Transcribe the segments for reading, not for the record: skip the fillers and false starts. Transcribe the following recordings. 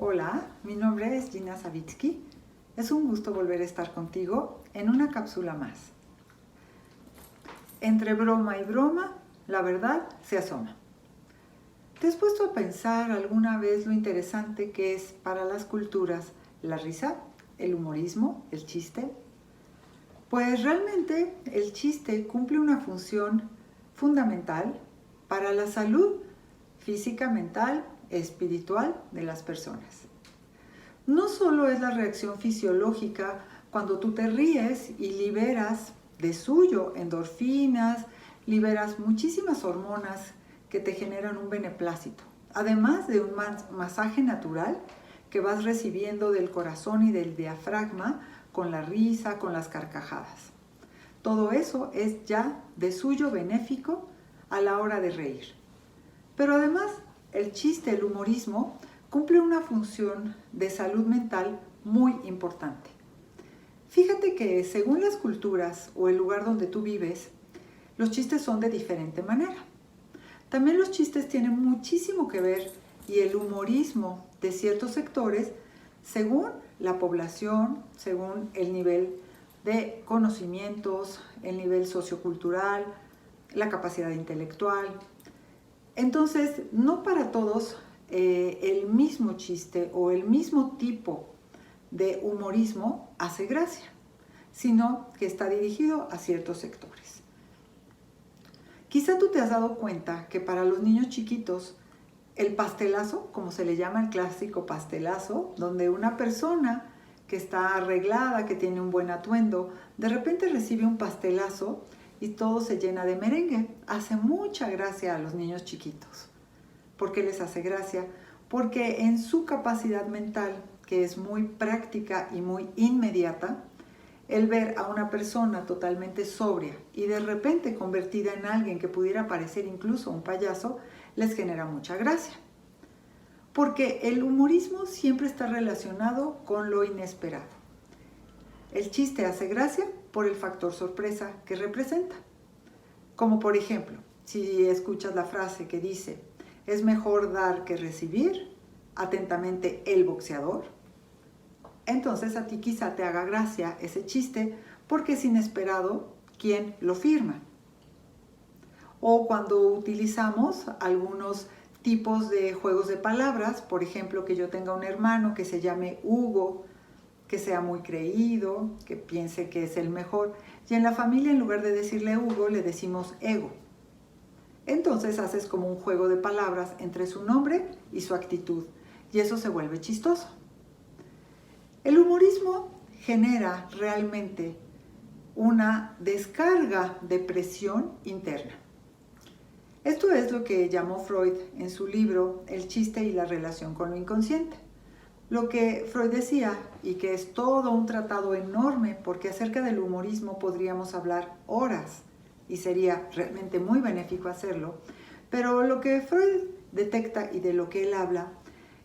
Hola, mi nombre es Gina Savitsky. Es un gusto volver a estar contigo en una cápsula más. Entre broma y broma, la verdad se asoma. ¿Te has puesto a pensar alguna vez lo interesante que es para las culturas la risa, el humorismo, el chiste? Pues realmente el chiste cumple una función fundamental para la salud física, mental, espiritual de las personas. No solo es la reacción fisiológica cuando tú te ríes y liberas de suyo endorfinas, liberas muchísimas hormonas que te generan un beneplácito, además de un masaje natural que vas recibiendo del corazón y del diafragma con la risa, con las carcajadas. Todo eso es ya de suyo benéfico a la hora de reír. Pero además, el chiste, el humorismo, cumple una función de salud mental muy importante. Fíjate que según las culturas o el lugar donde tú vives, los chistes son de diferente manera. También los chistes tienen muchísimo que ver y el humorismo de ciertos sectores según la población, según el nivel de conocimientos, el nivel sociocultural, la capacidad intelectual. Entonces, no para todos el mismo chiste o el mismo tipo de humorismo hace gracia, sino que está dirigido a ciertos sectores. Quizá tú te has dado cuenta que para los niños chiquitos, el pastelazo, como se le llama el clásico pastelazo, donde una persona que está arreglada, que tiene un buen atuendo, de repente recibe un pastelazo y todo se llena de merengue. Hace mucha gracia a los niños chiquitos. ¿Por qué les hace gracia? Porque en su capacidad mental, que es muy práctica y muy inmediata, el ver a una persona totalmente sobria y de repente convertida en alguien que pudiera parecer incluso un payaso, les genera mucha gracia. Porque el humorismo siempre está relacionado con lo inesperado. El chiste hace gracia por el factor sorpresa que representa. Como por ejemplo, si escuchas la frase que dice, es mejor dar que recibir, atentamente el boxeador, entonces a ti quizá te haga gracia ese chiste porque es inesperado quién lo firma. O cuando utilizamos algunos tipos de juegos de palabras, por ejemplo, que yo tenga un hermano que se llame Hugo, que sea muy creído, que piense que es el mejor, y en la familia en lugar de decirle Hugo le decimos ego. Entonces haces como un juego de palabras entre su nombre y su actitud, y eso se vuelve chistoso. El humorismo genera realmente una descarga de presión interna. Esto es lo que llamó Freud en su libro El chiste y la relación con lo inconsciente. Lo que Freud decía, y que es todo un tratado enorme, porque acerca del humorismo podríamos hablar horas, y sería realmente muy benéfico hacerlo, pero lo que Freud detecta y de lo que él habla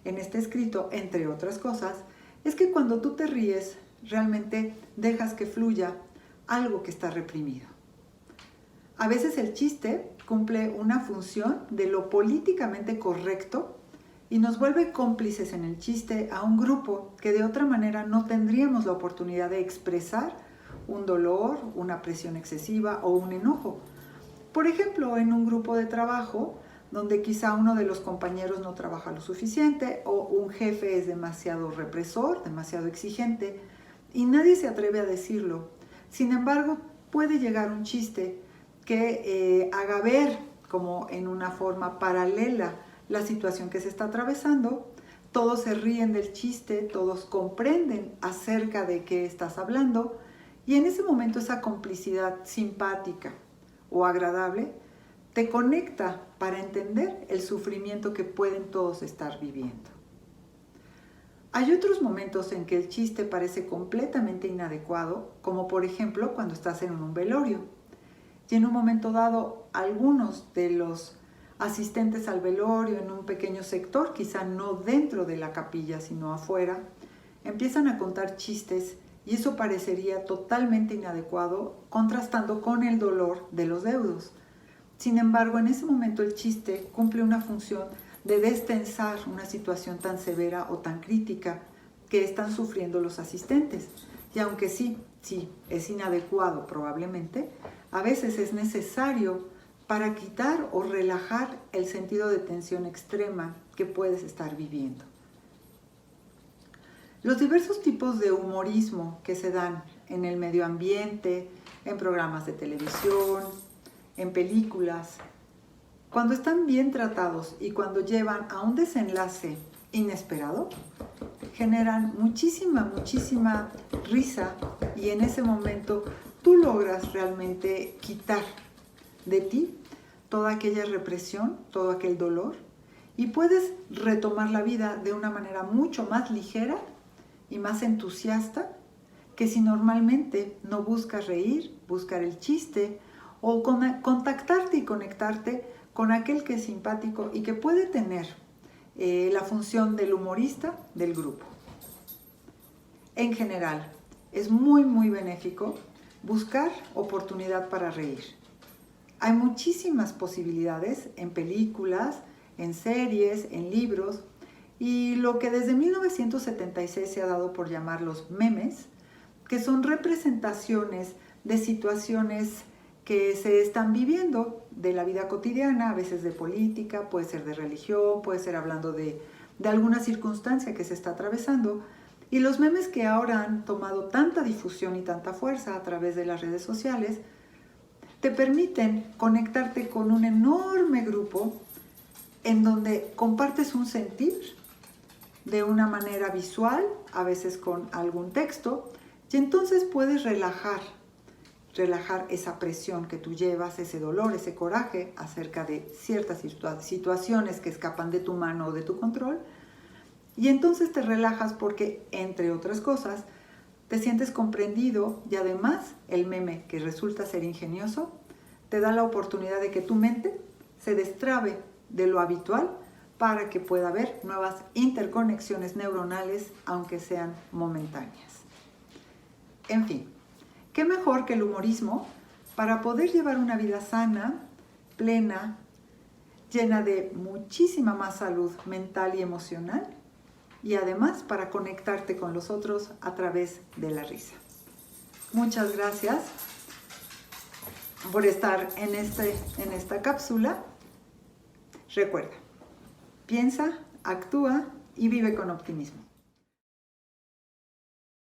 en este escrito, entre otras cosas, es que cuando tú te ríes, realmente dejas que fluya algo que está reprimido. A veces el chiste cumple una función de lo políticamente correcto y nos vuelve cómplices en el chiste a un grupo que de otra manera no tendríamos la oportunidad de expresar un dolor, una presión excesiva o un enojo. Por ejemplo, en un grupo de trabajo donde quizá uno de los compañeros no trabaja lo suficiente o un jefe es demasiado represor, demasiado exigente y nadie se atreve a decirlo. Sin embargo, puede llegar un chiste que haga ver como en una forma paralela la situación que se está atravesando, todos se ríen del chiste, todos comprenden acerca de qué estás hablando y en ese momento esa complicidad simpática o agradable te conecta para entender el sufrimiento que pueden todos estar viviendo. Hay otros momentos en que el chiste parece completamente inadecuado, como por ejemplo cuando estás en un velorio. Y en un momento dado, algunos de los asistentes al velorio en un pequeño sector, quizá no dentro de la capilla, sino afuera, empiezan a contar chistes y eso parecería totalmente inadecuado, contrastando con el dolor de los deudos. Sin embargo, en ese momento el chiste cumple una función de destensar una situación tan severa o tan crítica que están sufriendo los asistentes. Y aunque sí, es inadecuado probablemente, a veces es necesario para quitar o relajar el sentido de tensión extrema que puedes estar viviendo. Los diversos tipos de humorismo que se dan en el medio ambiente, en programas de televisión, en películas, cuando están bien tratados y cuando llevan a un desenlace inesperado, generan muchísima risa, y en ese momento tú logras realmente quitar de ti toda aquella represión, todo aquel dolor, y puedes retomar la vida de una manera mucho más ligera y más entusiasta que si normalmente no buscas reír, buscar el chiste o contactarte y conectarte con aquel que es simpático y que puede tener la función del humorista del grupo. En general, es muy benéfico buscar oportunidad para reír. Hay muchísimas posibilidades en películas, en series, en libros, y lo que desde 1976 se ha dado por llamar los memes, que son representaciones de situaciones que se están viviendo de la vida cotidiana, a veces de política, puede ser de religión, puede ser hablando de alguna circunstancia que se está atravesando. Y los memes que ahora han tomado tanta difusión y tanta fuerza a través de las redes sociales, te permiten conectarte con un enorme grupo en donde compartes un sentir de una manera visual, a veces con algún texto, y entonces puedes relajar esa presión que tú llevas, ese dolor, ese coraje acerca de ciertas situaciones que escapan de tu mano o de tu control, y entonces te relajas porque, entre otras cosas, te sientes comprendido, y además el meme, que resulta ser ingenioso, te da la oportunidad de que tu mente se destrabe de lo habitual para que pueda haber nuevas interconexiones neuronales, aunque sean momentáneas. En fin, ¿qué mejor que el humorismo para poder llevar una vida sana, plena, llena de muchísima más salud mental y emocional, y además para conectarte con los otros a través de la risa? Muchas gracias por estar en esta cápsula. Recuerda, piensa, actúa y vive con optimismo.